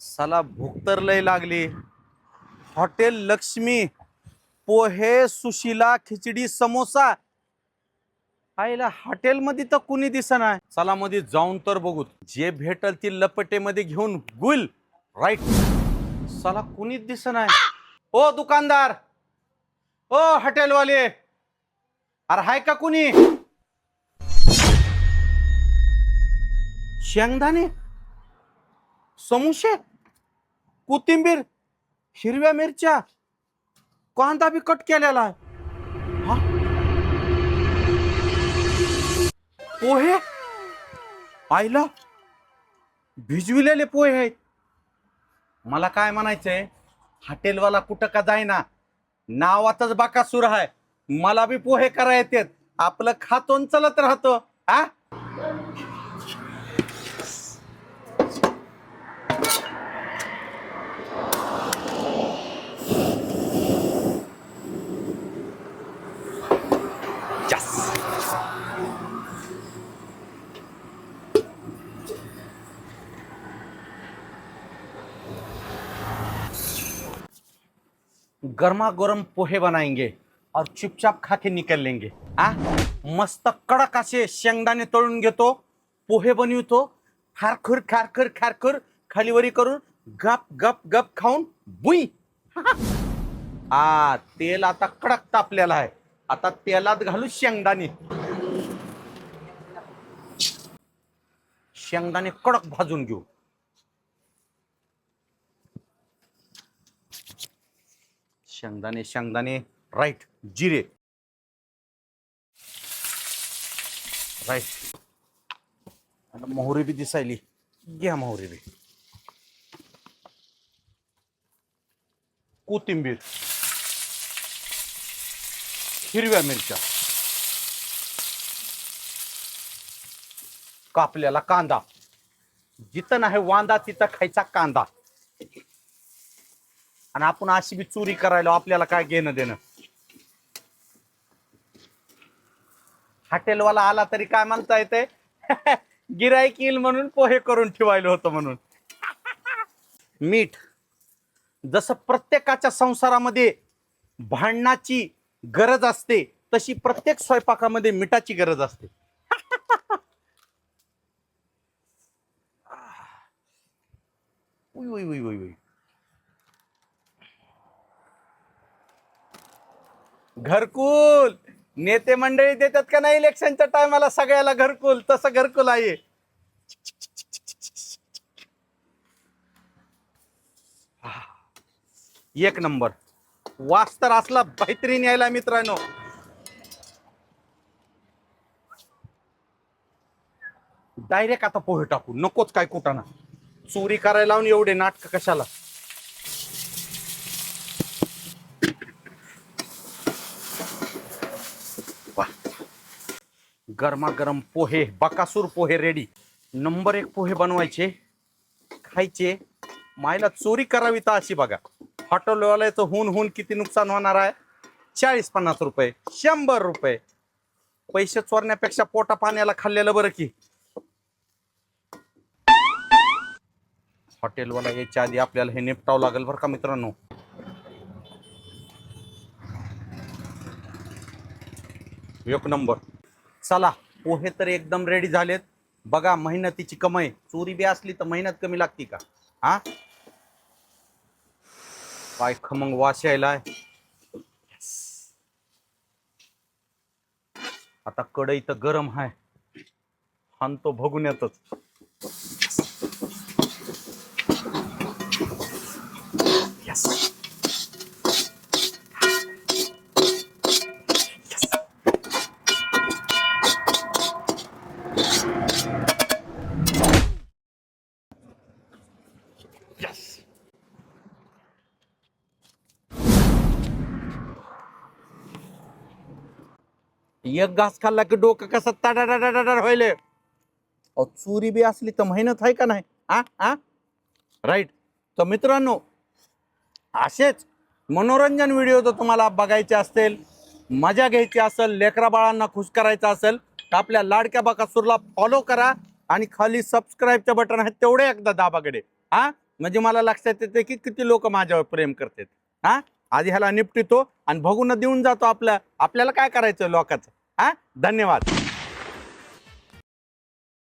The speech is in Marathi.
साला भूक तर लय लागली. हॉटेल लक्ष्मी, पोहे, सुशिला, खिचडी, समोसा. आईला हॉटेलमध्ये तर कुणी दिसना. चला मध्ये जाऊन तर बघू. जे भेटल ती लपटेमध्ये घेऊन गुल. राईट. साला कुणीच दिसना. ओ दुकानदार, ओ हॉटेलवाले, अरे हाय का कुणी? शेंगदाणे, समोसे, कोथिंबीर, हिरव्या मिरच्या, कांदा बी कट केलेला आहे. हा? पोहे, आईला भिजविलेले पोहे आहेत. मला काय म्हणायचंय, हॉटेलवाला कुठं का जायना, नावातच बाकासूर आहे. मला बी पोहे करा येतात. आपलं खातोन चलत राहतो. हा, गर्मा गर्म पोहे बनाएंगे और चुपचाप खा के निकल लेंगे. आ मस्त कडक असे शेंगदाणे तळून घेतो, पोहे बनवितो, खारखुर खारखुर खारखुर खालीवरी करून गप गप गप खाऊन बुई. तेल आता कडक तापलेलं आहे. आता तेलात घालू शेंगदाणे. शेंगदाणे कडक भाजून घेऊ. शेंगदाणे शेंगदाणे राईट. जिरे राईट. आणि मोहरी बी दिसायली. घ्या मोहरी बी. कोथिंबीर, हिरव्या मिरच्या, कापलेला कांदा. जिथं नाही वांदा तिथं खायचा कांदा. आणि आपण अशी बी चोरी करायला आपल्याला काय घेणं देणं. हॉटेलवाला आला तरी काय म्हणता येते, गिराईक येईल म्हणून पोहे करून ठेवायला होतं म्हणून. मीठ, जसं प्रत्येकाच्या संसारामध्ये भांडणाची गरज असते, तशी प्रत्येक स्वयंपाकामध्ये मिठाची गरज असते. उई उई उई उई उई. घरकुल नेते मंडळी देतात का नाही इलेक्शनच्या टायमाला सगळ्याला घरकुल, तसं घरकुल आहे. एक नंबर वास तर असला बेहतरीन यायला मित्रांनो. डायरेक्ट आता पोहे टाकू, नकोच काय कुटाणा. चोरी करायला लावून एवढे नाटक कशाला. गरमागरम पोहे, बकासूर पोहे रेडी. नंबर एक पोहे बनवायचे, खायचे. मायला चोरी करावी तर अशी बघा. हॉटेलवाल्याचं हुन हुन किती नुकसान होणार आहे. 40-50 रुपये, 100 रुपये. पैसे चोरण्यापेक्षा पोटा पाण्याला खाल्लेलं बरं की. हॉटेलवाला यायच्या आधी आपल्याला हे निपटावं लागेल बरं का मित्रांनो. एक नंबर. चला पोहे तर एकदम रेडी झालेत. बघा मेहनतीची कमाई. चोरी बी असली तर मेहनत कमी लागती का. हा, काय खमंग वास यायलाय. आता कढई तर गरम आहे. हाणतो भगुन्यातच. एक घास खाल्ला की डोकं कसं तडाडाडाडाड व्हायले. चोरी बी असली तर मेहनत आहे का नाही. हा राईट. तर मित्रांनो, असेच मनोरंजन व्हिडिओ जर तुम्हाला बघायचे असतील, मजा घ्यायची असेल, लेकरा बाळांना खुश करायचं असेल, तर आपल्या लाडक्या बकासूरला फॉलो करा आणि खाली सबस्क्राईबचं बटन आहे तेवढे एकदा दाबाकडे. म्हणजे मला लक्षात येते की किती लोक माझ्यावर प्रेम करतात. हा, आधी ह्याला निपटितो आणि बघून देऊन जातो आपल्याला काय करायचं लोकांचं. हा, धन्यवाद.